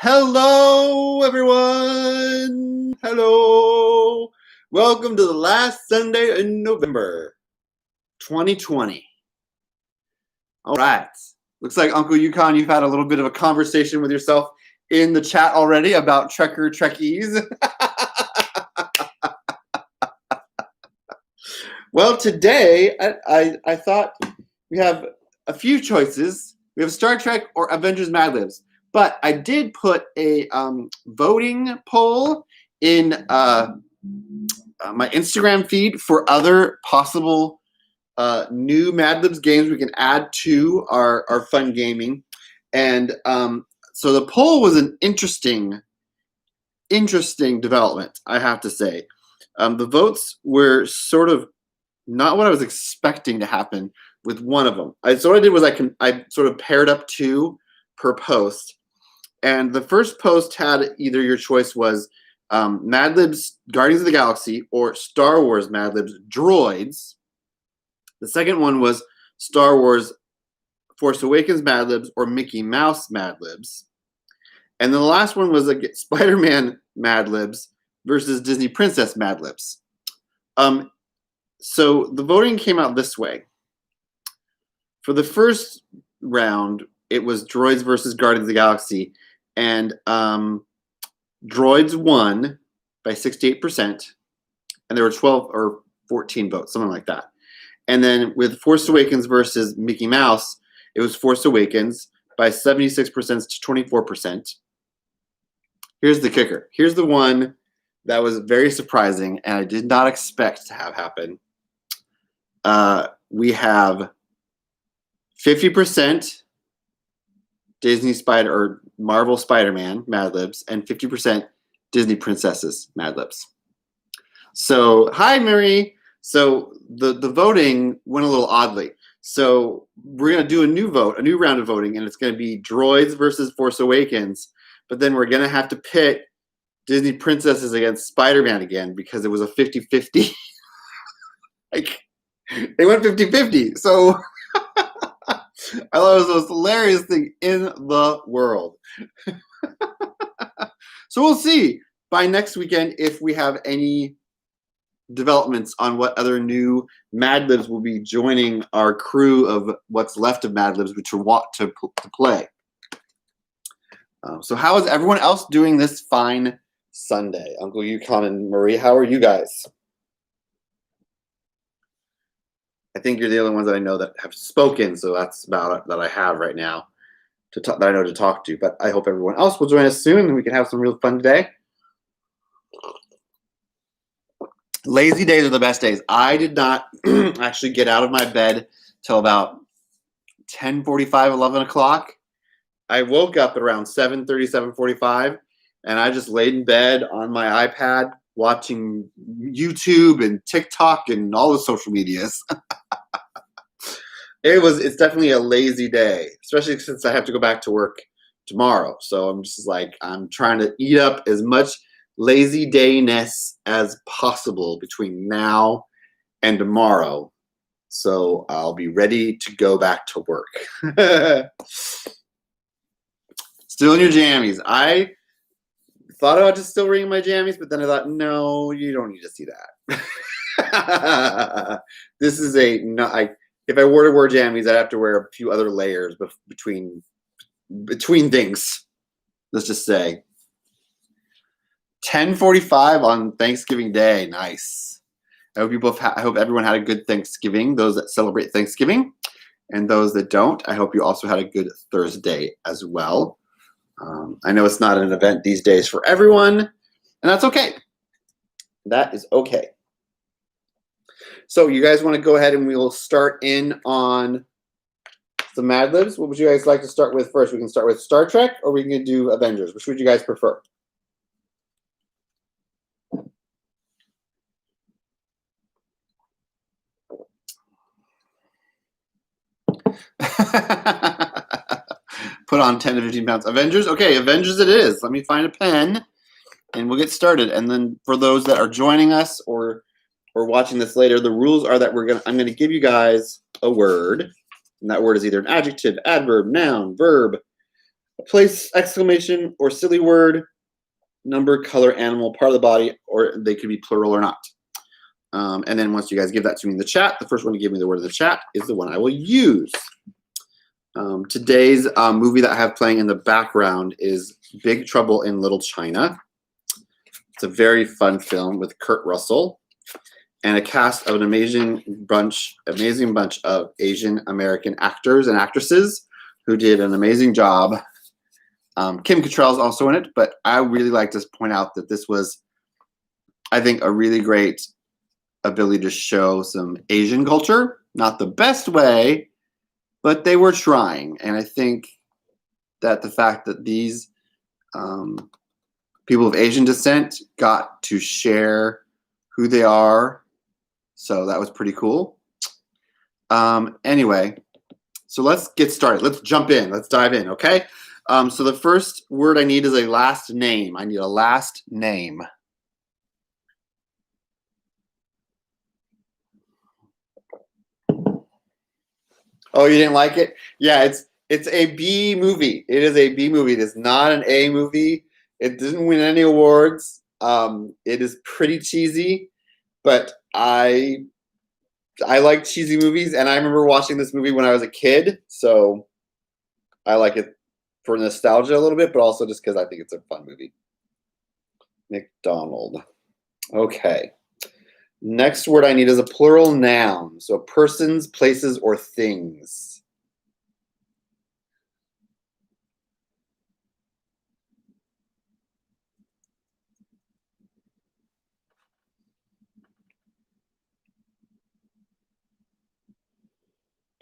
Hello, everyone. Hello. Welcome to the last Sunday in November 2020. All right. Looks like Uncle Yukon, you've had a little bit of a conversation with yourself in the chat already about Trekkies. Well, today I thought we have a few choices. We have Star Trek or Avengers Madlibs. But I did put a voting poll in my Instagram feed for other possible new Madlibs games we can add to our fun gaming. And so the poll was an interesting development, I have to say. The votes were sort of not what I was expecting to happen with one of them. So what I did was I sort of paired up two per post. And the first post had either your choice was Madlibs Guardians of the Galaxy or Star Wars Madlibs Droids. The second one was Star Wars Force Awakens Madlibs or Mickey Mouse Madlibs. And then the last one was Spider-Man Madlibs versus Disney Princess Madlibs. So the voting came out this way. For the first round, it was Droids versus Guardians of the Galaxy. And Droids won by 68%, and there were 12 or 14 votes, something like that. And then with Force Awakens versus Mickey Mouse, it was Force Awakens by 76% to 24%. Here's the kicker. Here's the one that was very surprising, and I did not expect to have happen. We have 50% Disney or Marvel Spider-Man Madlibs and 50% Disney Princesses Madlibs. So, hi, Mary. So the voting went a little oddly. So we're going to do a new round of voting, and it's going to be Droids versus Force Awakens. But then we're going to have to pit Disney Princesses against Spider-Man again because it was a 50-50. Like, they went 50-50. So I thought it was the most hilarious thing in the world. So we'll see by next weekend if we have any developments on what other new Madlibs will be joining our crew of what's left of Madlibs, which we want to play. So how is everyone else doing this fine Sunday? Uncle Yukon and Marie, how are you guys? I think you're the only ones that I know that have spoken, so that's about it that I have right now that I know to talk to. But I hope everyone else will join us soon and we can have some real fun today. Lazy days are the best days. I did not actually get out of my bed till about 10:45, 11 o'clock. I woke up at around 7:30, 7:45, and I just laid in bed on my iPad watching YouTube and TikTok and all the social medias. It's definitely a lazy day, especially since I have to go back to work tomorrow. So I'm just like, I'm trying to eat up as much lazy dayness as possible between now and tomorrow. So I'll be ready to go back to work. Still in your jammies. I thought about just still reading my jammies, but then I thought, no, you don't need to see that. This is if I were to wear jammies, I'd have to wear a few other layers between things. Let's just say 10:45 on Thanksgiving Day. Nice. I hope everyone had a good Thanksgiving. Those that celebrate Thanksgiving, and those that don't, I hope you also had a good Thursday as well. I know it's not an event these days for everyone, and that's okay. That is okay. So you guys want to go ahead and we will start in on the Madlibs. What would you guys like to start with first? We can start with Star Trek or we can do Avengers. Which would you guys prefer? Put on 10 to 15 pounds. Avengers? Okay, Avengers it is. Let me find a pen and we'll get started. And then for those that are joining us or watching this later, the rules are that I'm gonna give you guys a word, and that word is either an adjective, adverb, noun, verb, place, exclamation, or silly word, number, color, animal, part of the body, or they could be plural or not. And then once you guys give that to me in the chat, the first one to give me the word in the chat is the one I will use. Today's movie that I have playing in the background is Big Trouble in Little China. It's a very fun film with Kurt Russell and a cast of an amazing bunch of Asian American actors and actresses who did an amazing job. Kim Cattrall is also in it, but I really like to point out that this was, I think, a really great ability to show some Asian culture. Not the best way, but they were trying. And I think that the fact that these people of Asian descent got to share who they are, so that was pretty cool. Anyway, so let's get started. Let's jump in. Let's dive in, okay? So the first word I need is a last name. I need a last name. Oh, you didn't like it? Yeah, it's a B movie. It is a B movie. It is not an A movie. It didn't win any awards. It is pretty cheesy, but I like cheesy movies, and I remember watching this movie when I was a kid, so I like it for nostalgia a little bit, but also just because I think it's a fun movie. McDonald. Okay. Next word I need is a plural noun. So persons, places, or things.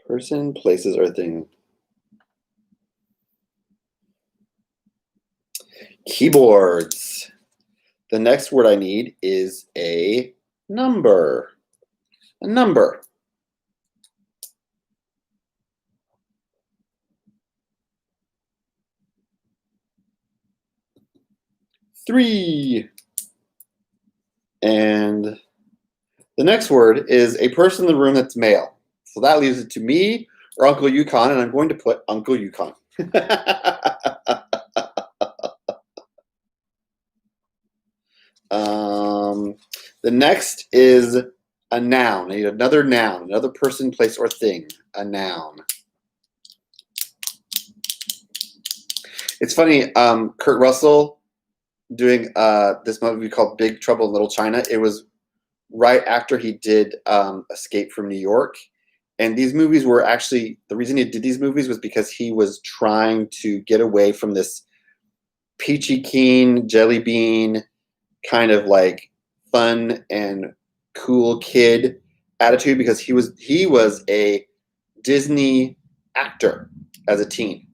Person, places, or things. Keyboards. The next word I need is a number. A number. Three. And the next word is a person in the room that's male. So that leaves it to me or Uncle Yukon, and I'm going to put Uncle Yukon. The next is a noun. I need another noun, another person, place, or thing. A noun. It's funny, Kurt Russell doing this movie called Big Trouble in Little China. It was right after he did Escape from New York. And these movies were actually, the reason he did these movies was because he was trying to get away from this peachy keen, jelly bean, kind of like fun and cool kid attitude, because he was a Disney actor as a teen.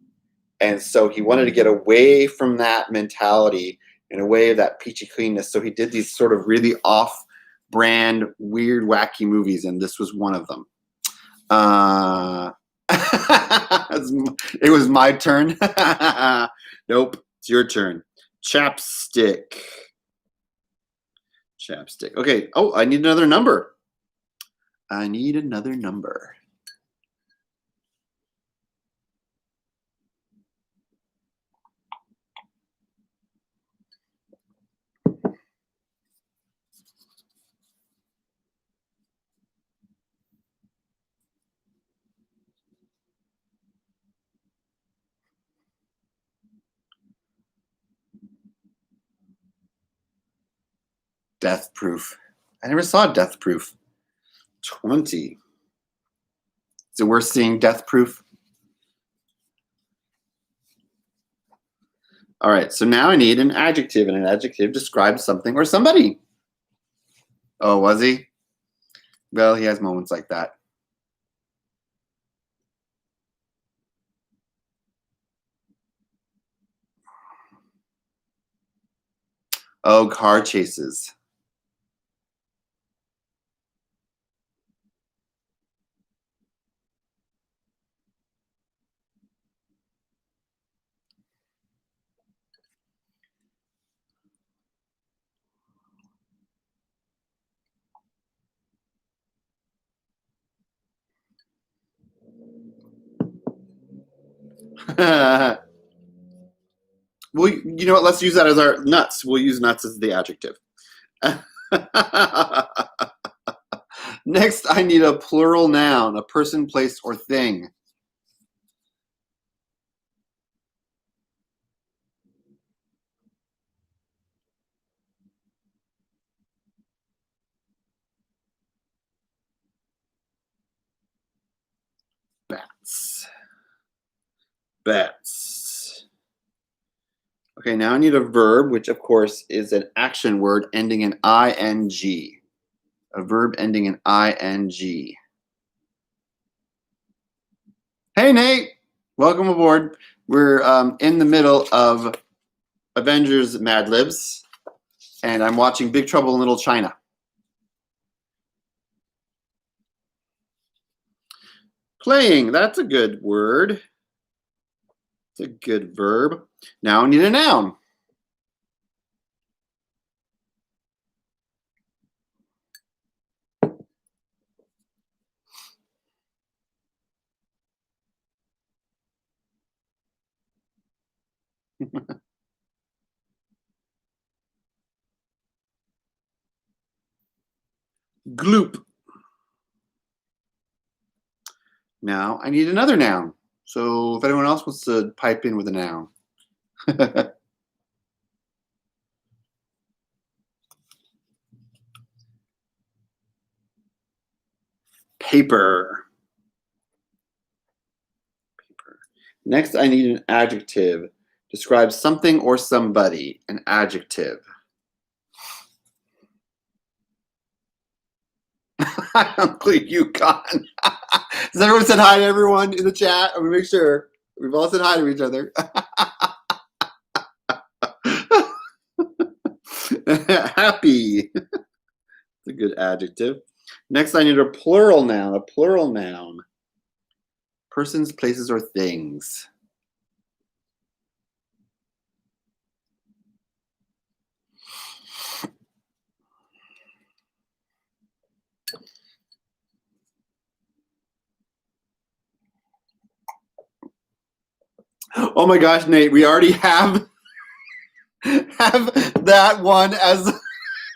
And so he wanted to get away from that mentality and away of that peachy cleanness. So he did these sort of really off-brand, weird, wacky movies, and this was one of them. It was my turn. Nope, it's your turn. Chapstick. Chapstick. Okay. Oh, I need another number. I need another number. Death Proof. I never saw Death Proof. 20. Is it worth seeing Death Proof? All right, so now I need an adjective, and an adjective describes something or somebody. Oh, was he? Well, he has moments like that. Oh, car chases. Well, you know what? Let's use that as our nuts. We'll use nuts as the adjective. Next, I need a plural noun, a person, place, or thing. Bats. Bats. Okay, now I need a verb, which of course is an action word ending in ing. A verb ending in ing. Hey, Nate. Welcome aboard. We're in the middle of Avengers Madlibs, and I'm watching Big Trouble in Little China. Playing, that's a good word. It's a good verb. Now I need a noun. Gloop. Now I need another noun. So if anyone else wants to pipe in with a noun. Paper. Paper. Next, I need an adjective. Describe something or somebody. An adjective. Hi, Uncle Yukon. Has everyone said hi to everyone in the chat? I'm gonna make sure we've all said hi to each other. Happy. It's a good adjective. Next, I need a plural noun. A plural noun. Persons, places, or things. Oh my gosh, Nate, we already have that one as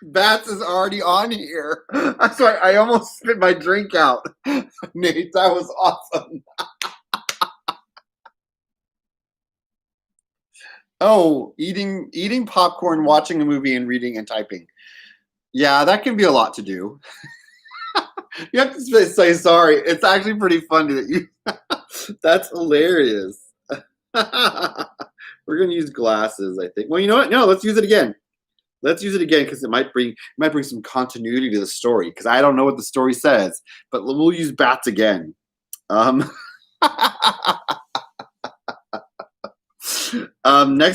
Bats is already on here. I'm sorry, I almost spit my drink out. Nate, that was awesome. Oh, eating popcorn, watching a movie, and reading and typing. Yeah, that can be a lot to do. You have to say sorry. It's actually pretty funny that you. That's hilarious. We're gonna use glasses, I think. Well, you know what? No, let's use it again. Let's use it again because it might bring some continuity to the story. Because I don't know what the story says, but we'll use bats again. Next,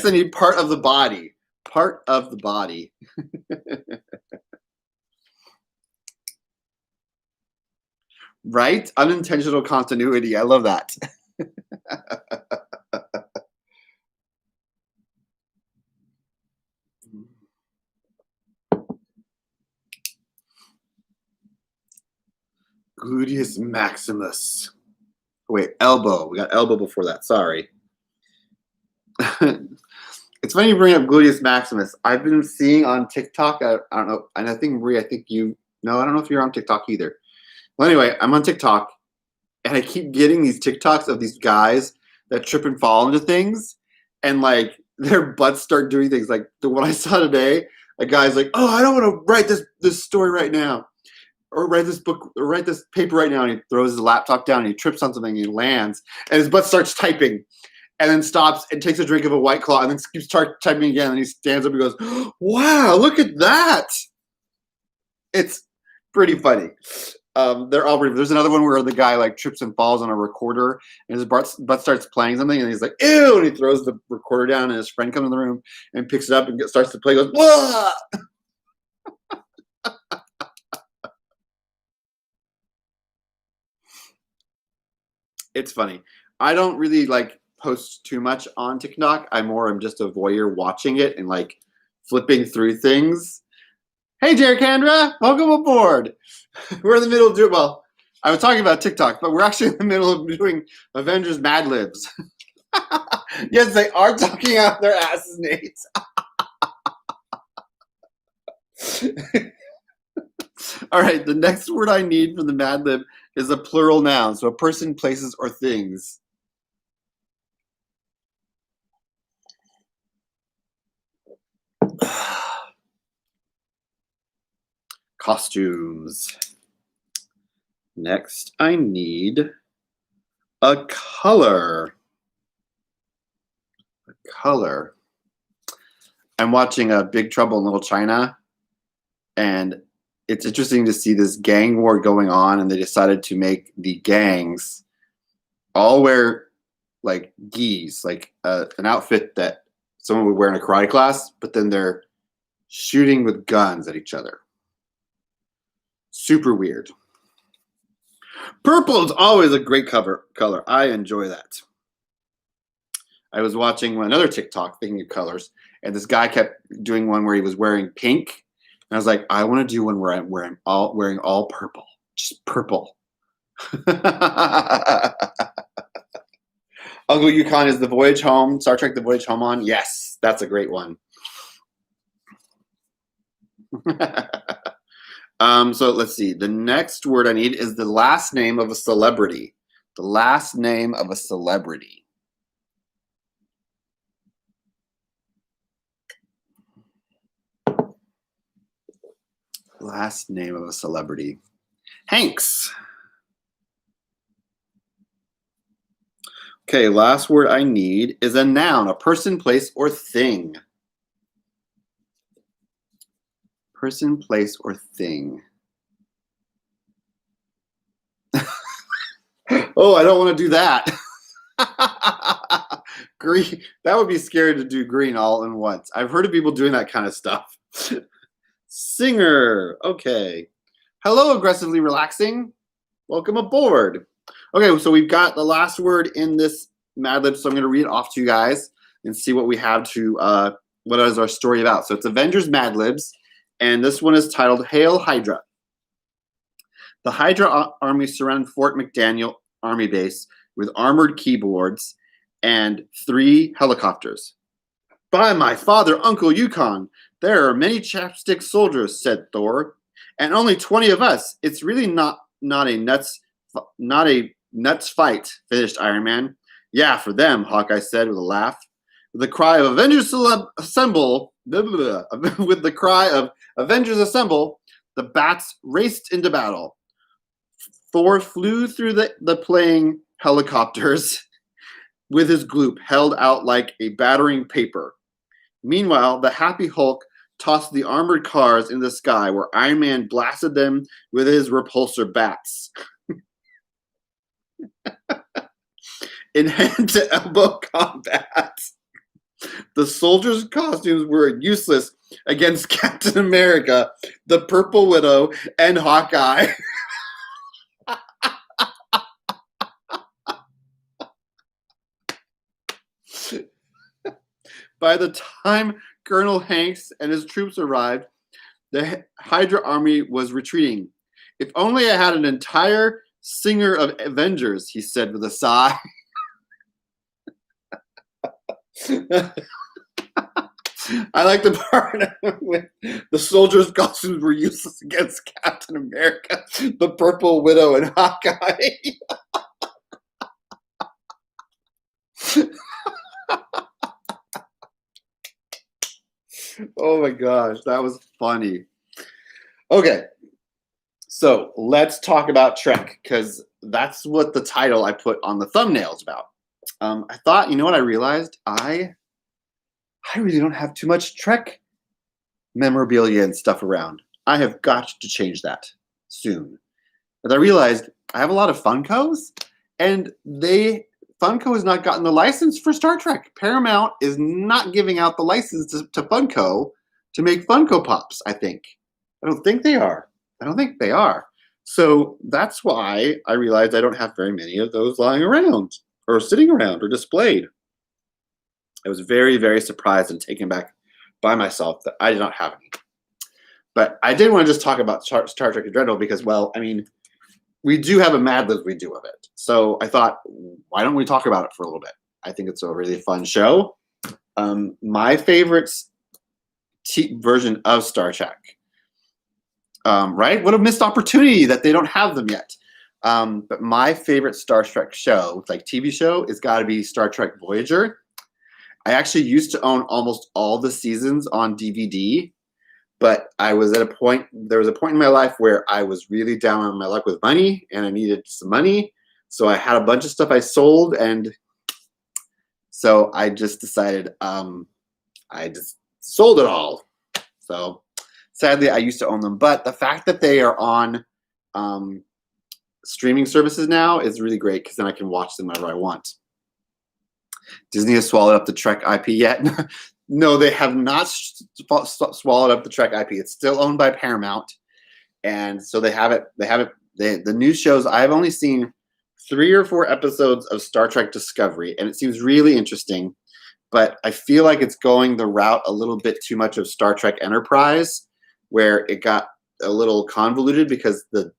I need part of the body. Part of the body. Right? Unintentional continuity. I love that. Gluteus maximus. Wait, elbow. We got elbow before that. Sorry. It's funny you bring up gluteus maximus. I've been seeing on TikTok. I don't know. And I think Marie, I don't know if you're on TikTok either. Well, anyway, I'm on TikTok, and I keep getting these TikToks of these guys that trip and fall into things, and like their butts start doing things. Like the one I saw today, a guy's like, "Oh, I don't want to write this story right now, or write this book, or write this paper right now," and he throws his laptop down, and he trips on something, and he lands, and his butt starts typing, and then stops and takes a drink of a White Claw, and then keeps typing again, and he stands up and goes, "Wow, look at that!" It's pretty funny. They're all brief. There's another one where the guy like trips and falls on a recorder, and his butt starts playing something, and he's like, "Ew!" and he throws the recorder down, and his friend comes in the room and picks it up and starts to play. Goes, "Whoa!" It's funny. I don't really like post too much on TikTok. I'm just a voyeur watching it and like flipping through things. Hey, Jericandra, welcome aboard. We're in the middle of I was talking about TikTok, but we're actually in the middle of doing Avengers Madlibs. Yes, they are talking out their asses, Nate. All right, the next word I need for the Mad Lib is a plural noun, so a person, places, or things. Costumes. Next, I need a color. A color. I'm watching Big Trouble in Little China, and it's interesting to see this gang war going on, and they decided to make the gangs all wear like gis, like an outfit that someone would wear in a karate class, but then they're shooting with guns at each other. Super weird. Purple is always a great color. I enjoy that. I was watching another TikTok, thinking of colors, and this guy kept doing one where he was wearing pink. And I was like, I want to do one where I'm wearing all purple. Just purple. Uncle Yukon, is The Voyage Home, Star Trek The Voyage Home on? Yes, that's a great one. So let's see. The next word I need is the last name of a celebrity. The last name of a celebrity. Last name of a celebrity. Hanks. Okay, last word I need is a noun, a person, place, or thing. Person, place, or thing. Oh, I don't want to do that. Green. That would be scary to do green all in once. I've heard of people doing that kind of stuff. Singer. Okay. Hello, aggressively relaxing. Welcome aboard. Okay, so we've got the last word in this Mad Lib, so I'm going to read it off to you guys and see what we have to, what is our story about. So it's Avengers Madlibs, and this one is titled Hail Hydra. The Hydra army surrounded Fort McDaniel Army Base with armored keyboards and 3 helicopters. By my father, Uncle Yukon, there are many chapstick soldiers, said Thor, and only 20 of us. It's really not a nuts fight, finished Iron Man. Yeah, for them, Hawkeye said with a laugh. With the cry of Avengers Assemble, with the cry of Avengers Assemble, the bats raced into battle. Thor flew through the playing helicopters with his gloop held out like a battering paper. Meanwhile, the happy Hulk tossed the armored cars in the sky where Iron Man blasted them with his repulsor bats. In hand-to-elbow combat, the soldiers' costumes were useless against Captain America, the Purple Widow, and Hawkeye. By the time Colonel Hanks and his troops arrived, the Hydra army was retreating. If only I had an entire singer of Avengers, he said with a sigh. I like the part when the soldiers' costumes were useless against Captain America, the Purple Widow, and Hawkeye. Oh my gosh, that was funny. Okay, so let's talk about Trek, because that's what the title I put on the thumbnail is about. I thought, you know what I realized? I really don't have too much Trek memorabilia and stuff around. I have got to change that soon. But I realized I have a lot of Funkos, and Funko has not gotten the license for Star Trek. Paramount is not giving out the license to Funko to make Funko Pops, I think. I don't think they are. So that's why I realized I don't have very many of those lying around or sitting around or displayed. I was very, very surprised and taken back by myself that I did not have any. But I did want to just talk about Star Trek in general because, well, I mean, we do have a Mad Libs we do of it. So I thought, why don't we talk about it for a little bit? I think it's a really fun show. My favorite version of Star Trek. Right? What a missed opportunity that they don't have them yet. But my favorite Star Trek show, like TV show, is got to be Star Trek Voyager. I actually used to own almost all the seasons on DVD, but I was at a point, there was a point in my life where I was really down on my luck with money and I needed some money. So I had a bunch of stuff I sold, and so I just decided I just sold it all. So sadly, I used to own them, but the fact that they are on streaming services now is really great because then I can watch them whenever I want. Disney has swallowed up the Trek IP yet? No, they have not swallowed up the Trek IP. It's still owned by Paramount, and so they have it. The new shows. I've only seen 3 or 4 episodes of Star Trek Discovery, and it seems really interesting. But I feel like it's going the route a little bit too much of Star Trek Enterprise, where it got a little convoluted because the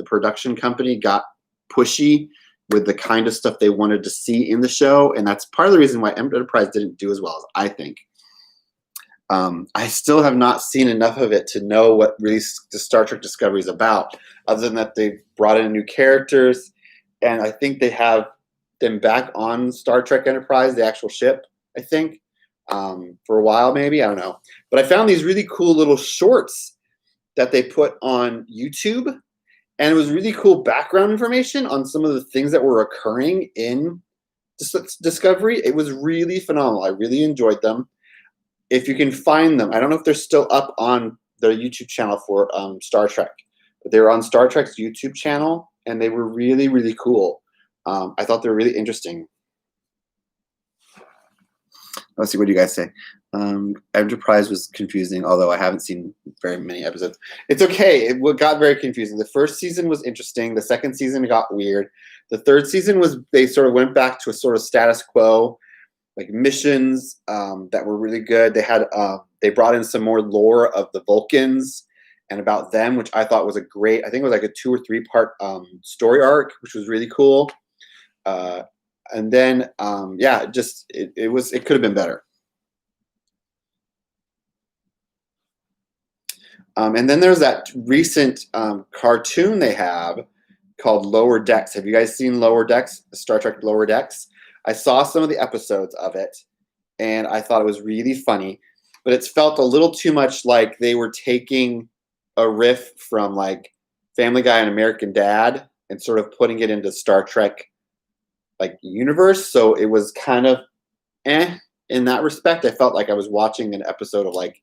production company got pushy with the kind of stuff they wanted to see in the show, and that's part of the reason why Enterprise didn't do as well as I think. I still have not seen enough of it to know what really the Star Trek Discovery is about, other than that they've brought in new characters, and I think they have them back on Star Trek Enterprise, the actual ship, I think, for a while maybe, I don't know. But I found these really cool little shorts that they put on YouTube, and it was really cool background information on some of the things that were occurring in Discovery. It was really phenomenal. I really enjoyed them. If you can find them, I don't know if they're still up on their YouTube channel for Star Trek, but they were on Star Trek's YouTube channel, and they were really, really cool. I thought they were really interesting. Let's see, what do you guys say? Enterprise was confusing, although I haven't seen very many episodes. It's okay. It got very confusing. The first season was interesting. The second season got weird. The third season was, they sort of went back to a sort of status quo, like missions that were really good. They had they brought in some more lore of the Vulcans and about them, which I thought was a great, I think it was like a 2 or 3 part story arc, which was really cool. And then, yeah, just it could have been better. And then there's that recent cartoon they have called Lower Decks. Have you guys seen Lower Decks, Star Trek Lower Decks? I saw some of the episodes of it, and I thought it was really funny, but it's felt a little too much like they were taking a riff from like Family Guy and American Dad and sort of putting it into Star Trek like universe. So it was kind of in that respect. I felt like I was watching an episode of like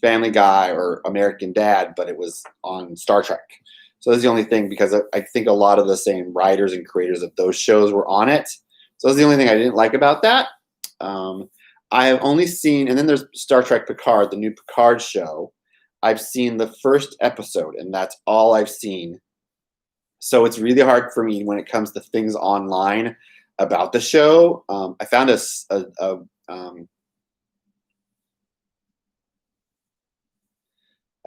Family Guy or American Dad, but it was on Star Trek. So that's the only thing, because I think a lot of the same writers and creators of those shows were on it. So that's the only thing I didn't like about that. I have only seen, and then there's Star Trek Picard, the new Picard show. I've seen the first episode, and that's all I've seen. So it's really hard for me when it comes to things online about the show. I found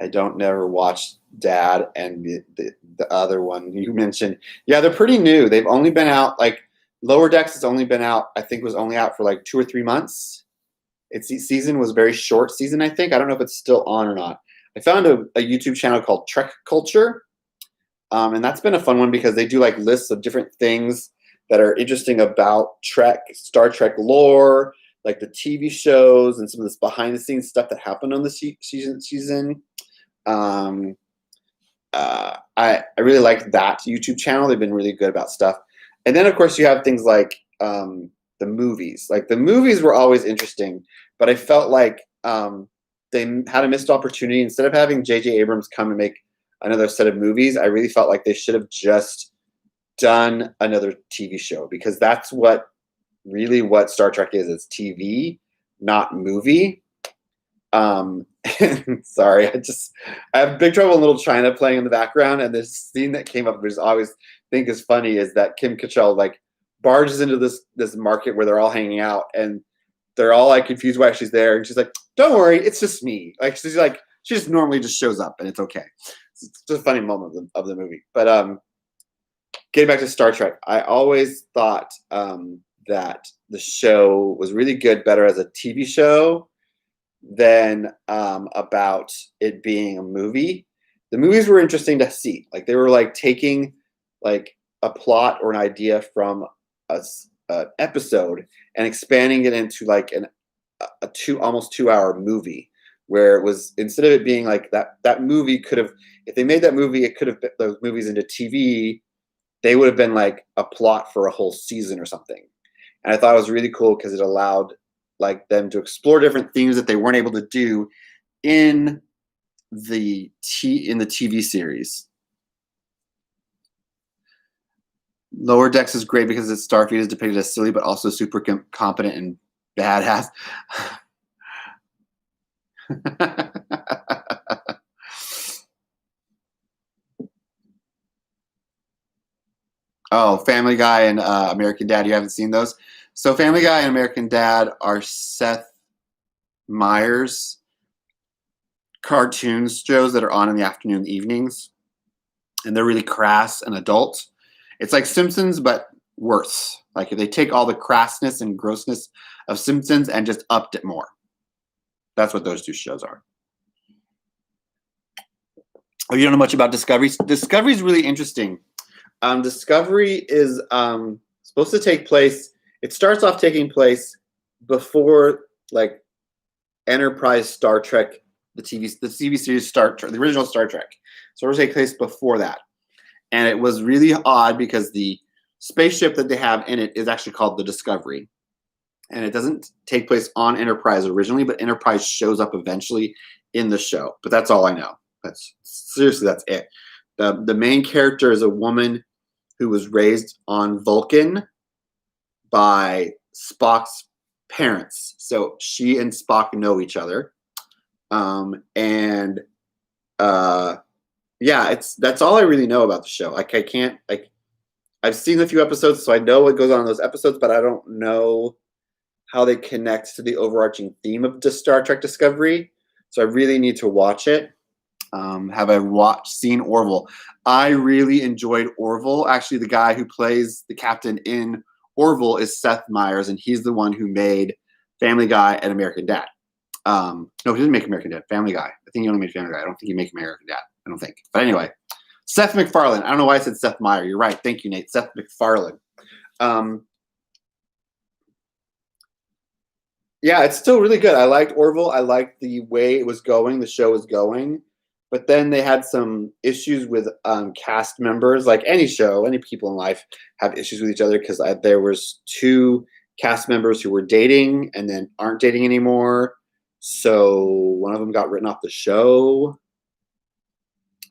I don't never watch Dad and the other one you mentioned. Yeah, they're pretty new. They've only been out, like Lower Decks has only been out, I think was only out for like 2 or 3 months. Its season was a very short season, I think. I don't know if it's still on or not. I found a YouTube channel called Trek Culture. And that's been a fun one because they do like lists of different things that are interesting about Trek, Star Trek lore, like the TV shows and some of this behind the scenes stuff that happened on the season. I really like that YouTube channel. They've been really good about stuff. And then of course you have things like the movies. Like the movies were always interesting, but I felt like they had a missed opportunity. Instead of having J.J. Abrams come and make another set of movies, I really felt like they should have just done another TV show, because that's what Star Trek is. It's TV, not movie. Sorry, I have big trouble in Little China playing in the background, and this scene that came up, which I always think is funny, is that Kim Cattrall like barges into this market where they're all hanging out, and they're all like confused why she's there, and she's like, "Don't worry, it's just me." Like she just normally just shows up, and it's okay. It's just a funny moment of the movie. But getting back to Star Trek, I always thought that the show was really good, better as a TV show than about it being a movie. The movies were interesting to see. Like they were like taking like a plot or an idea from an episode and expanding it into like a almost 2 hour movie, where it was, instead of it being like that movie could have, if they made that movie, it could have been those movies into TV. They would have been like a plot for a whole season or something. And I thought it was really cool because it allowed like them to explore different themes that they weren't able to do in the TV series. Lower Decks is great because its Starfleet is depicted as silly but also super competent and badass. Oh, Family Guy and American Dad. You haven't seen those? So Family Guy and American Dad are Seth Meyers cartoon shows that are on in the afternoon and evenings. And they're really crass and adult. It's like Simpsons, but worse. Like they take all the crassness and grossness of Simpsons and just upped it more. That's what those two shows are. Oh, you don't know much about Discovery? Discovery is really interesting. Discovery is supposed to take place. It starts off taking place before like Enterprise Star Trek, the TV series Star Trek, the original Star Trek. So it'll take place before that. And it was really odd because the spaceship that they have in it is actually called the Discovery. And it doesn't take place on Enterprise originally, but Enterprise shows up eventually in the show. But that's all I know. That's it. The main character is a woman who was raised on Vulcan by Spock's parents. So she and Spock know each other. Yeah, that's all I really know about the show. Like I can't, like, I've seen a few episodes, so I know what goes on in those episodes, but I don't know how they connect to the overarching theme of the Star Trek Discovery. So I really need to watch it. Have I seen Orville? I really enjoyed Orville. Actually, the guy who plays the captain in Orville is Seth Meyers, and he's the one who made Family Guy and American Dad. No, he didn't make American Dad. Family Guy. I think he only made Family Guy. I don't think he made American Dad. I don't think. But anyway, Seth MacFarlane. I don't know why I said Seth Meyers. You're right. Thank you, Nate. Seth MacFarlane. Yeah, it's still really good. I liked Orville. I liked the way it was going. The show was going. But then they had some issues with cast members. Like any show, any people in life have issues with each other because there was 2 cast members who were dating and then aren't dating anymore. So one of them got written off the show.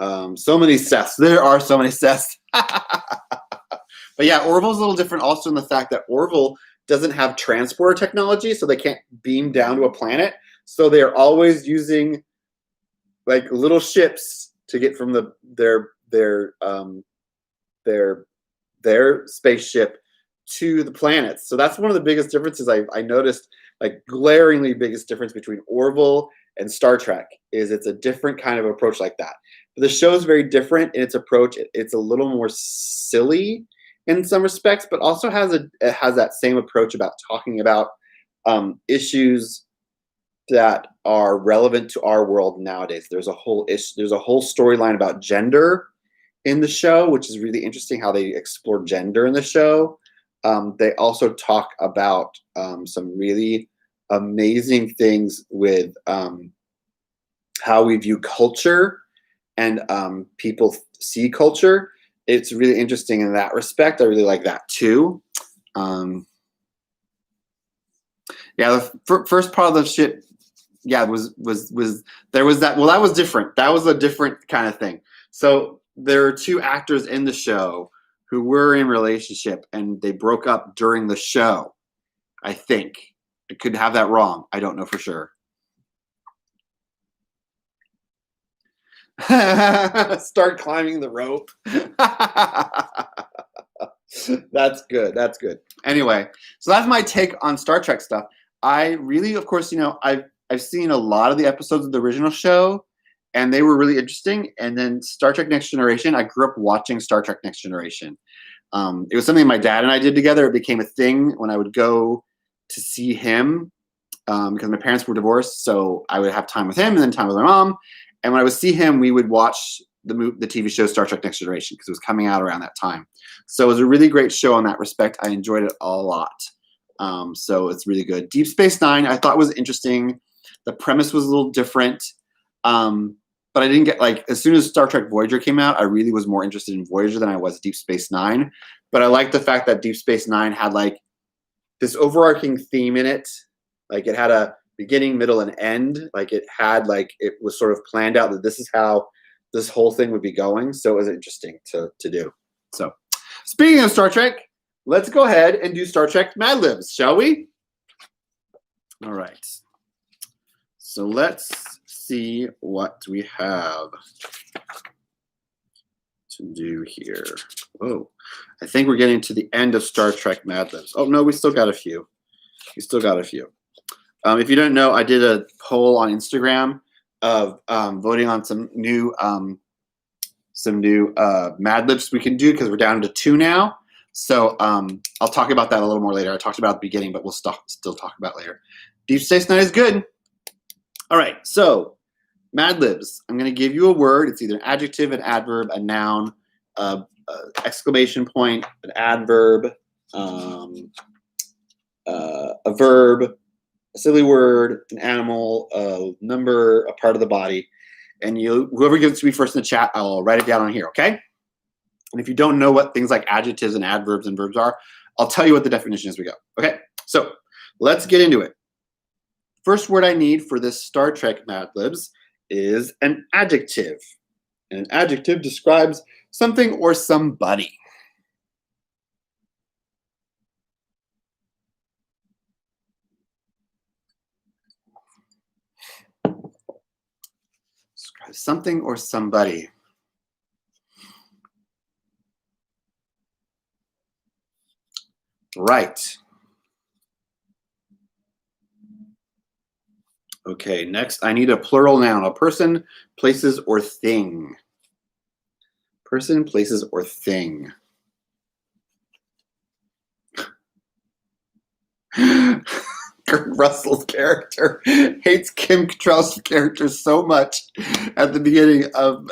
So many Seths. There are so many Seths. But yeah, Orville's a little different also in the fact that Orville doesn't have transporter technology, so they can't beam down to a planet. So they're always using like little ships to get from their spaceship to the planets. So that's one of the biggest differences I noticed, like glaringly biggest difference between Orville and Star Trek is it's a different kind of approach like that. But the show is very different in its approach. It's a little more silly in some respects, but also it has that same approach about talking about issues that are relevant to our world nowadays. There's a whole storyline about gender in the show, which is really interesting how they explore gender in the show. They also talk about some really amazing things with how we view culture and people see culture. It's really interesting in that respect. I really like that too. Yeah, the first part of the shit, yeah, was there was that. Well, that was different. That was a different kind of thing. So there are 2 actors in the show who were in a relationship, and they broke up during the show. I think I could have that wrong. I don't know for sure. Start climbing the rope. That's good. That's good. Anyway, so that's my take on Star Trek stuff. I really, of course, I've seen a lot of the episodes of the original show, and they were really interesting. And then Star Trek Next Generation, I grew up watching Star Trek Next Generation. It was something my dad and I did together. It became a thing when I would go to see him because my parents were divorced. So I would have time with him and then time with my mom. And when I would see him, we would watch the TV show Star Trek Next Generation because it was coming out around that time. So it was a really great show in that respect. I enjoyed it a lot. So it's really good. Deep Space Nine, I thought was interesting. The premise was a little different. But I didn't get, like, as soon as Star Trek Voyager came out, I really was more interested in Voyager than I was Deep Space Nine. But I liked the fact that Deep Space Nine had, like, this overarching theme in it. Like, it had a beginning, middle, and end. Like, it had, like, it was sort of planned out that this is how this whole thing would be going. So it was interesting to do. So, speaking of Star Trek, let's go ahead and do Star Trek Madlibs, shall we? All right. So let's see what we have to do here. Whoa, I think we're getting to the end of Star Trek Madlibs. Oh no, we still got a few. We still got a few. If you don't know, I did a poll on Instagram of voting on some new Madlibs we can do because we're down to 2 now. So I'll talk about that a little more later. I talked about it at the beginning, but we'll still talk about it later. Deep Space Nine is good. All right, so Madlibs. I'm going to give you a word. It's either an adjective, an adverb, a noun, exclamation point, an adverb, a verb, a silly word, an animal, a number, a part of the body. And whoever gives it to me first in the chat, I'll write it down on here, okay? And if you don't know what things like adjectives and adverbs and verbs are, I'll tell you what the definition is as we go, okay? So let's get into it. First word I need for this Star Trek Madlibs is an adjective. And an adjective describes something or somebody. Describes something or somebody. Right. Okay, next I need a plural noun, a person, places, or thing. Person, places, or thing. Kurt Russell's character hates Kim Cattrall's character so much at the beginning of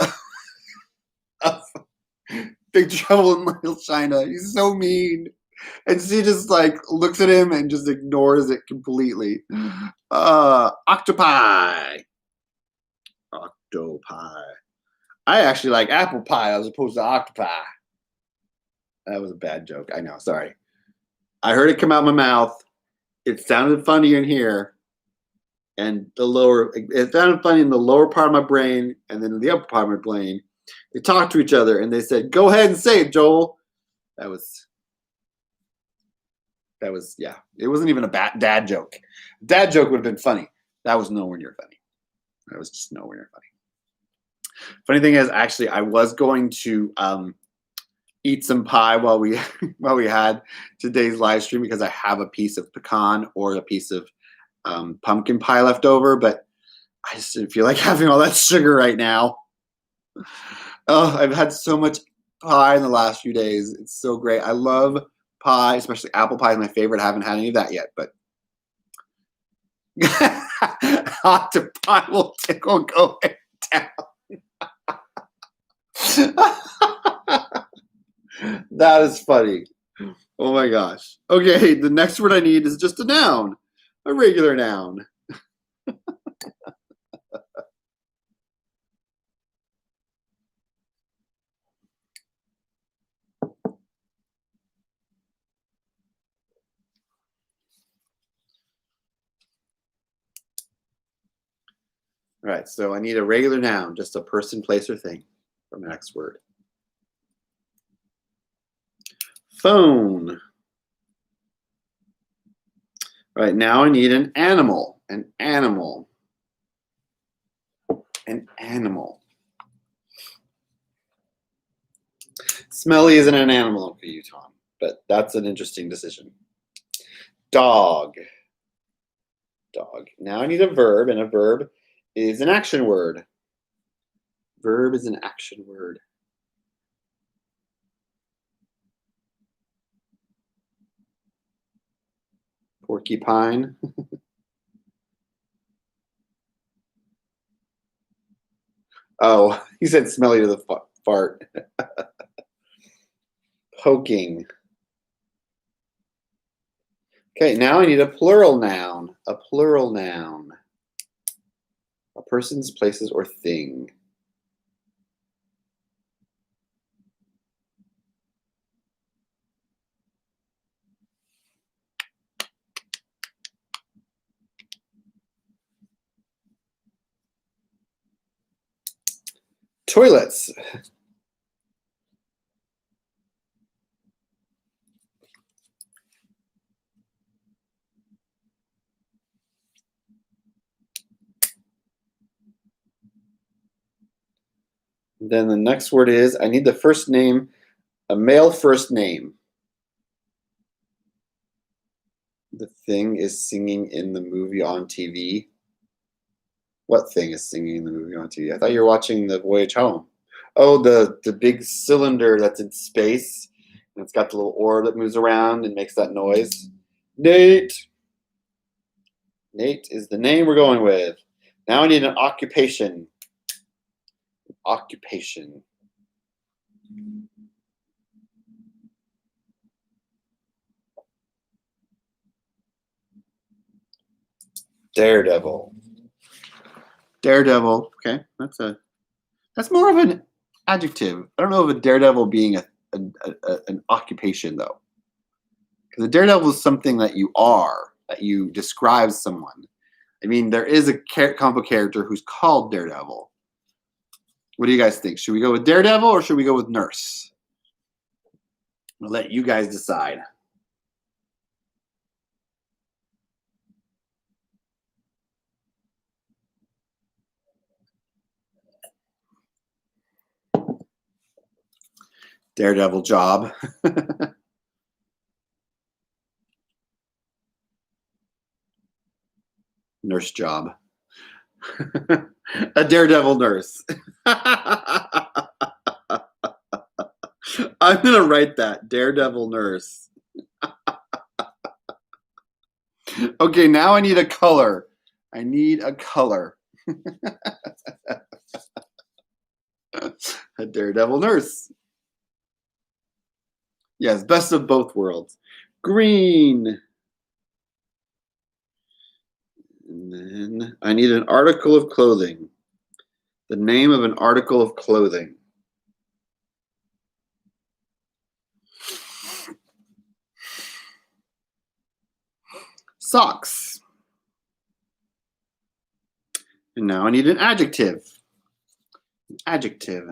Big Trouble in Little China. He's so mean. And she just like looks at him and just ignores it completely. Octopi. Octopi. I actually like apple pie as opposed to octopi. That was a bad joke. I know. Sorry. I heard it come out of my mouth. It sounded funny in here. And it sounded funny in the lower part of my brain and then in the upper part of my brain. They talked to each other and they said, "Go ahead and say it, Joel." That was, yeah. It wasn't even a dad joke. Dad joke would have been funny. That was nowhere near funny. That was just nowhere near funny. Funny thing is, actually, I was going to eat some pie while we had today's live stream because I have a piece of pecan or a piece of pumpkin pie left over, but I just didn't feel like having all that sugar right now. Oh, I've had so much pie in the last few days. It's so great. I love pie, especially apple pie is my favorite. I haven't had any of that yet, but octopi will tickle going down. That is funny. Oh my gosh. Okay, the next word I need is just a noun, a regular noun. All right, so I need a regular noun, just a person, place, or thing for my next word. Phone. All right, now I need an animal. An animal. An animal. Smelly isn't an animal for you, Tom, but that's an interesting decision. Dog. Dog. Now I need a verb, and a verb is an action word. Verb is an action word. Porcupine. Oh, he said smelly to the fart. Poking. Okay, now I need a plural noun. A plural noun. A person's, places, or thing. Toilets. Then the next word is, I need the first name, a male first name. The thing is singing in the movie on TV. What thing is singing in the movie on TV? I thought you were watching The Voyage Home. Oh, the big cylinder that's in space. And it's got the little orb that moves around and makes that noise. Nate. Nate is the name we're going with. Now I need an occupation. Occupation. Daredevil. Daredevil. Okay, that's more of an adjective. I don't know if a daredevil being an occupation though, because a daredevil is something that you are, that you describe someone. I mean, there is a comic book character who's called Daredevil. What do you guys think? Should we go with Daredevil or should we go with Nurse? I'll let you guys decide. Daredevil job. Nurse job. A daredevil nurse. I'm going to write that. Daredevil nurse. Okay, now I need a color. I need a color. A daredevil nurse. Yes, best of both worlds. Green. And then I need an article of clothing. The name of an article of clothing. Socks. And now I need an adjective. Adjective.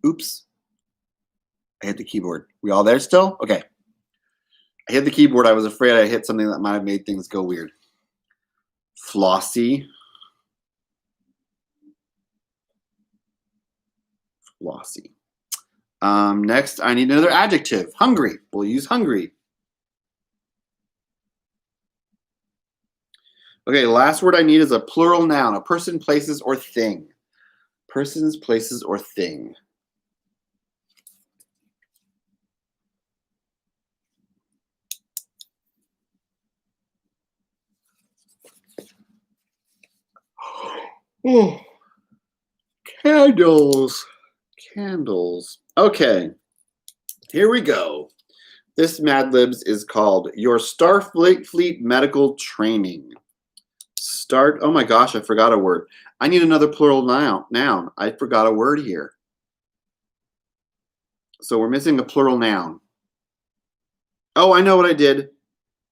Oops. I hit the keyboard. We all there still? Okay. I hit the keyboard. I was afraid I hit something that might have made things go weird. Flossy. Flossy. Next, I need another adjective. Hungry. We'll use hungry. Okay, last word I need is a plural noun. A person, places, or thing. Persons, places, or thing. Oh. Candles. Candles. Okay, here we go. This Madlibs is called Your Starfleet Medical Training. Oh my gosh, I forgot a word. I need another plural noun. I forgot a word here. So we're missing a plural noun. Oh, I know what I did.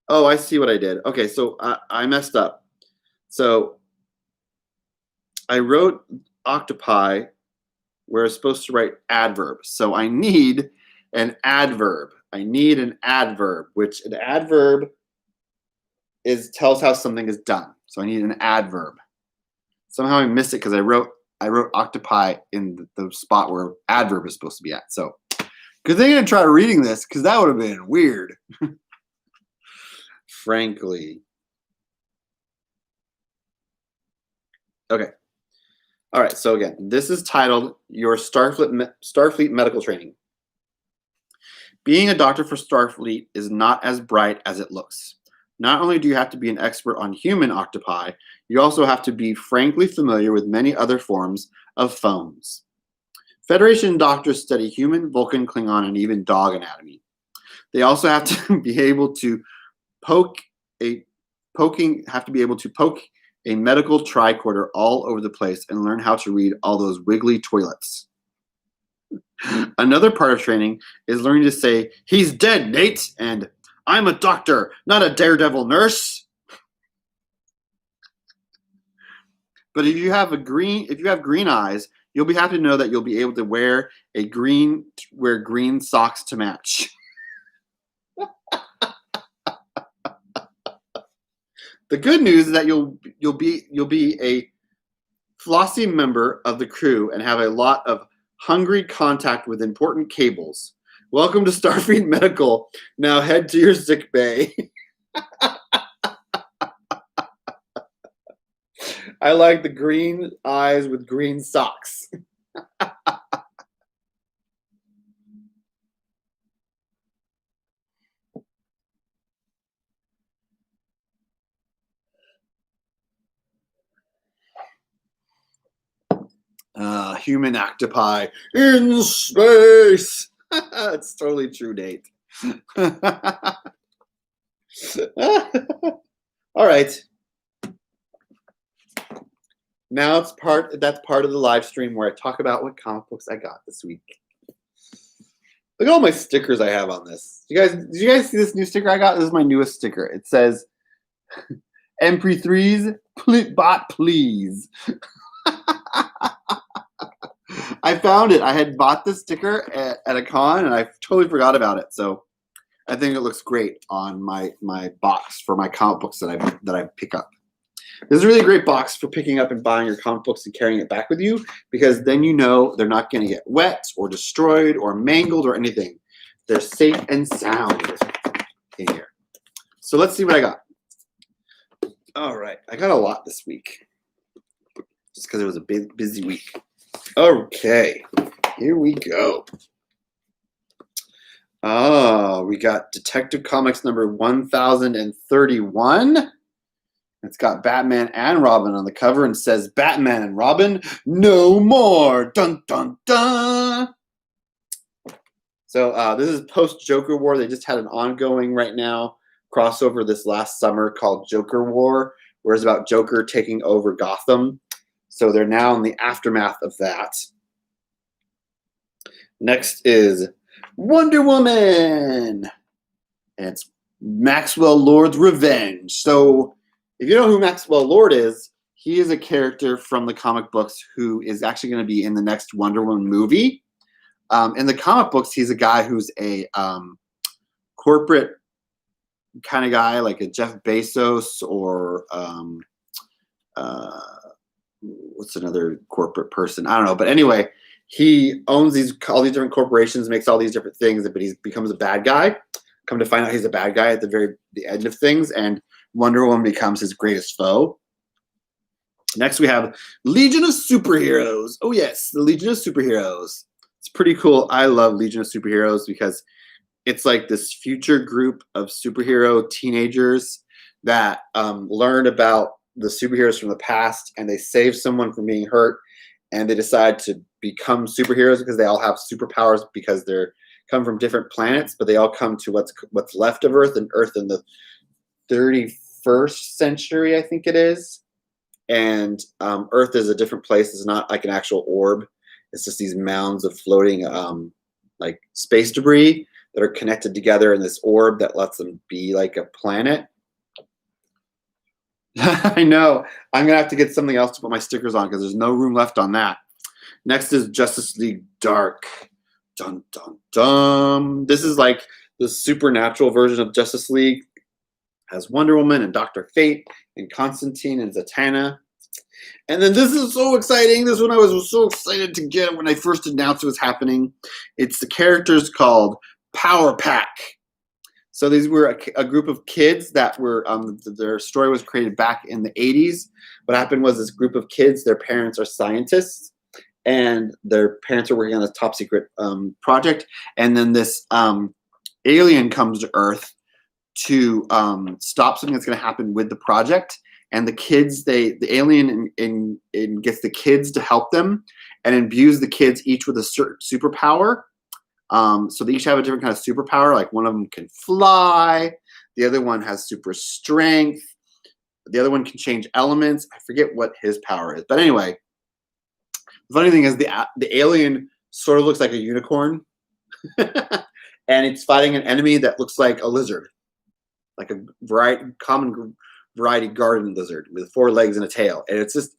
Oh, I see what I did. Okay, so I messed up. So I wrote octopi where it's supposed to write adverb. So I need an adverb. I need an adverb, which an adverb tells how something is done. So I need an adverb. Somehow I missed it because I wrote octopi in the spot where adverb is supposed to be at. So good thing I didn't try reading this because that would have been weird. Frankly. Okay. All right, so again, this is titled Your Starfleet Medical Training. Being a doctor for Starfleet is not as bright as it looks. Not only do you have to be an expert on human octopi, you also have to be frankly familiar with many other forms of phones. Federation doctors study human, Vulcan, Klingon, and even dog anatomy. They also have to be able to poke a medical tricorder all over the place and learn how to read all those wiggly toilets. Another part of training is learning to say, "He's dead, Nate," and "I'm a doctor, not a daredevil nurse." But if you have green eyes, you'll be happy to know that you'll be able to wear green socks to match. The good news is that you'll be a flossy member of the crew and have a lot of hungry contact with important cables. Welcome to Starfleet Medical. Now head to your sick bay. I like the green eyes with green socks. Human octopi in space. It's totally true, Nate. All right. Now that's part of the live stream where I talk about what comic books I got this week. Look at all my stickers I have on this. Did you guys see this new sticker I got? This is my newest sticker. It says MP3s, bot please. I found it. I had bought this sticker at a con and I totally forgot about it. So I think it looks great on my box for my comic books that I pick up. This is a really great box for picking up and buying your comic books and carrying it back with you, because then you know they're not going to get wet or destroyed or mangled or anything. They're safe and sound in here. So let's see what I got. All right. I got a lot this week just because it was a busy week. Okay. Here we go. We got Detective Comics number 1031. It's got Batman and Robin on the cover and says, "Batman and Robin, no more." Dun, dun, dun. So this is post-Joker War. They just had an ongoing right now crossover this last summer called Joker War, where it's about Joker taking over Gotham. So they're now in the aftermath of that. Next is Wonder Woman. And it's Maxwell Lord's Revenge. So if you know who Maxwell Lord is, he is a character from the comic books who is actually going to be in the next Wonder Woman movie. In the comic books, he's a guy who's a corporate kind of guy, like a Jeff Bezos or what's another corporate person? I don't know. But anyway, he owns all these different corporations, makes all these different things, but he becomes a bad guy. Come to find out he's a bad guy at the end of things, and Wonder Woman becomes his greatest foe. Next, we have Legion of Superheroes. Oh, yes, the Legion of Superheroes. It's pretty cool. I love Legion of Superheroes because it's like this future group of superhero teenagers that learn about the superheroes from the past, and they save someone from being hurt, and they decide to become superheroes because they all have superpowers because they're come from different planets, but they all come to what's left of Earth, and Earth in the 31st century, I think it is. And Earth is a different place. It's not like an actual orb. It's just these mounds of floating like space debris that are connected together in this orb that lets them be like a planet. I know. I'm going to have to get something else to put my stickers on because there's no room left on that. Next is Justice League Dark. Dun, dun, dun. This is like the supernatural version of Justice League. Has Wonder Woman and Dr. Fate and Constantine and Zatanna. And then this is so exciting. This one I was so excited to get when I first announced it was happening. It's the characters called Power Pack. So these were a group of kids that were, their story was created back in the 80s. What happened was this group of kids, their parents are scientists, and their parents are working on this top secret project. And then this alien comes to Earth to stop something that's going to happen with the project. And the kids, the alien gets the kids to help them and imbues the kids each with a certain superpower. So they each have a different kind of superpower. Like one of them can fly. The other one has super strength. The other one can change elements. I forget what his power is. But anyway, the funny thing is the alien sort of looks like a unicorn. And it's fighting an enemy that looks like a lizard. Like a common variety garden lizard with 4 legs and a tail. And it's just,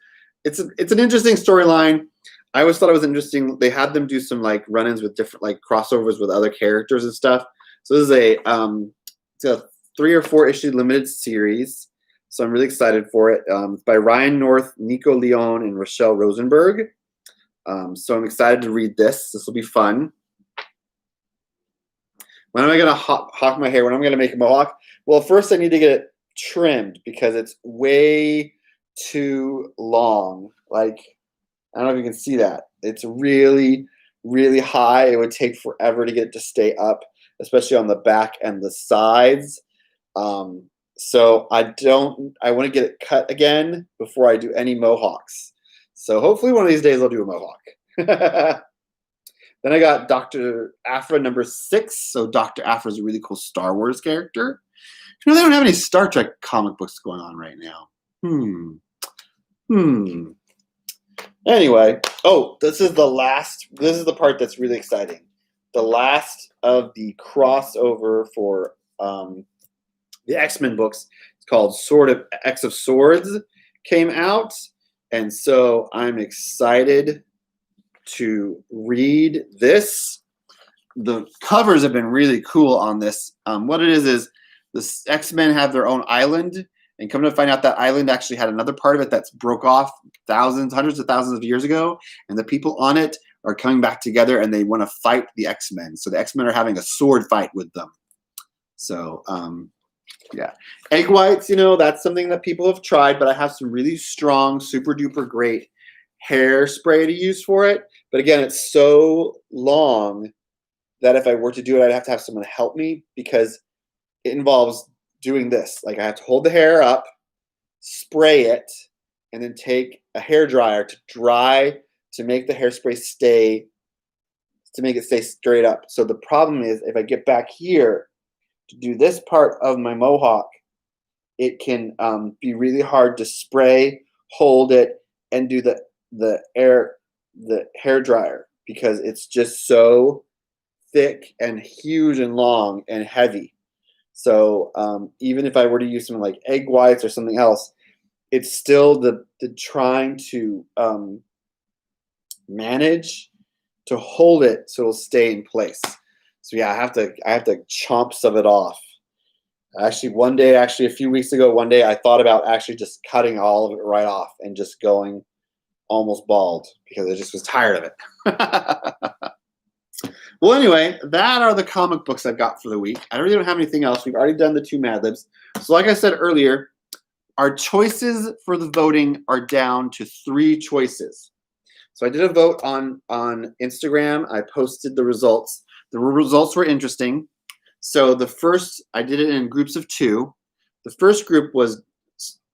it's an interesting storyline. I always thought it was interesting. They had them do some like run-ins with different like crossovers with other characters and stuff. So this is it's a 3 or 4 issue limited series. So I'm really excited for it. It's by Ryan North, Nico Leon, and Rochelle Rosenberg. So I'm excited to read this. This will be fun. When am I going to hawk my hair? When am I going to make a mohawk? Well, first I need to get it trimmed because it's way too long. Like, I don't know if you can see that. It's really, really high. It would take forever to get it to stay up, especially on the back and the sides. So I want to get it cut again before I do any mohawks. So hopefully one of these days I'll do a mohawk. Then I got Dr. Aphra number 6. So Dr. Aphra is a really cool Star Wars character. You know, they don't have any Star Trek comic books going on right now. Anyway, this is the part that's really exciting. The last of the crossover for the X-Men books. It's called Sword of X of Swords came out. And so I'm excited to read this. The covers have been really cool on this. What it is the X-Men have their own island, and come to find out that island actually had another part of it that's broke off hundreds of thousands of years ago, and the people on it are coming back together and they want to fight the X-Men. So the X-Men are having a sword fight with them. So yeah. Egg whites, that's something that people have tried, but I have some really strong, super duper great hairspray to use for it. But again, it's so long that if I were to do it, I'd have to have someone help me because it involves doing this. Like I have to hold the hair up, spray it, and then take a hair dryer to dry to make the hairspray stay straight up. So the problem is if I get back here to do this part of my mohawk, it can be really hard to spray, hold it, and do the hair dryer because it's just so thick and huge and long and heavy. So even if I were to use something like egg whites or something else, it's still the trying to manage to hold it so it'll stay in place. So yeah, I have to chomp some of it off. Actually, a few weeks ago, I thought about actually just cutting all of it right off and just going almost bald because I just was tired of it. Well, anyway, that are the comic books I've got for the week. I really don't have anything else. We've already done the 2 Madlibs. So like I said earlier, our choices for the voting are down to 3 choices. So I did a vote on Instagram. I posted the results. The results were interesting. So I did it in groups of 2. The first group was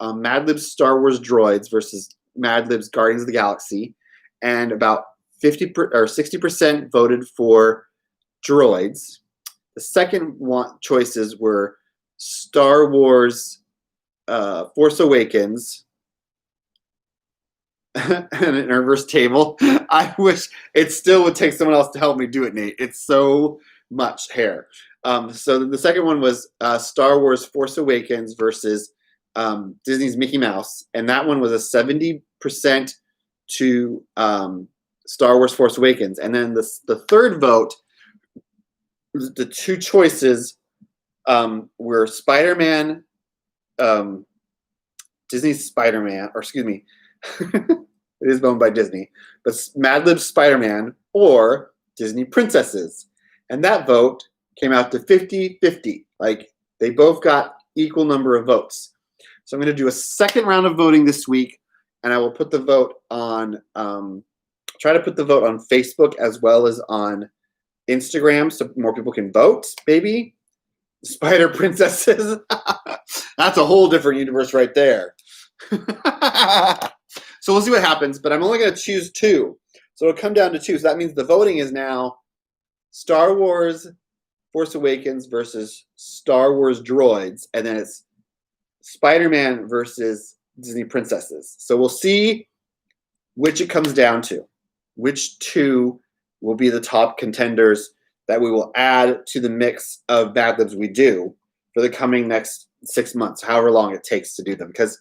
Madlibs Star Wars Droids versus Madlibs Guardians of the Galaxy. And about 60% voted for droids. The second choices were Star Wars Force Awakens and an reverse table. I wish it still would take someone else to help me do it, Nate. It's so much hair. So the second one was Star Wars Force Awakens versus Disney's Mickey Mouse. And that one was a 70% to Star Wars Force Awakens. And then the third vote, the 2 choices were Spider-Man, Disney's Spider-Man, or excuse me, it is owned by Disney, but Madlibs Spider-Man or Disney Princesses. And that vote came out to 50-50. Like, they both got equal number of votes. So I'm going to do a second round of voting this week, and I will put the vote on, try to put the vote on Facebook as well as on Instagram so more people can vote, maybe. Spider Princesses. That's a whole different universe right there. So we'll see what happens, but I'm only going to choose 2. So it'll come down to 2. So that means the voting is now Star Wars Force Awakens versus Star Wars Droids, and then it's Spider-Man versus Disney Princesses. So we'll see which it comes down to. Which 2 will be the top contenders that we will add to the mix of Madlibs we do for the coming next 6 months, however long it takes to do them. Because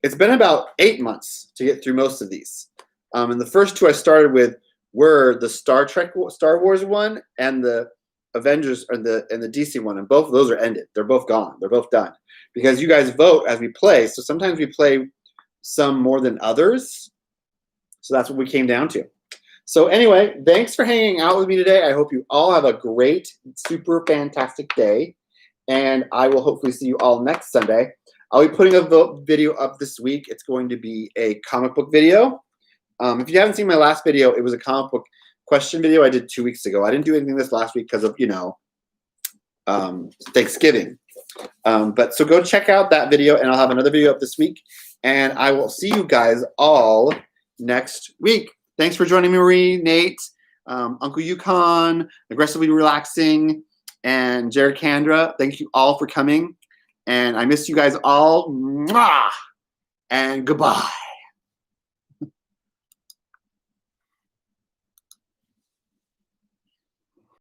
it's been about 8 months to get through most of these. And the first 2 I started with were the Star Wars one and the Avengers and the DC one, and both of those are ended. They're both gone. They're both done because you guys vote as we play. So sometimes we play some more than others. So that's what we came down to. So anyway, thanks for hanging out with me today. I hope you all have a great, super fantastic day, and I will hopefully see you all next Sunday. I'll be putting a video up this week. It's going to be a comic book video. If you haven't seen my last video, it was a comic book question video I did 2 weeks ago. I didn't do anything this last week because of, Thanksgiving. But so go check out that video, and I'll have another video up this week. And I will see you guys all next week. Thanks for joining me, Marie, Nate, Uncle Yukon, Aggressively Relaxing, and Jared Kandra. Thank you all for coming. And I miss you guys all. Mwah! And goodbye.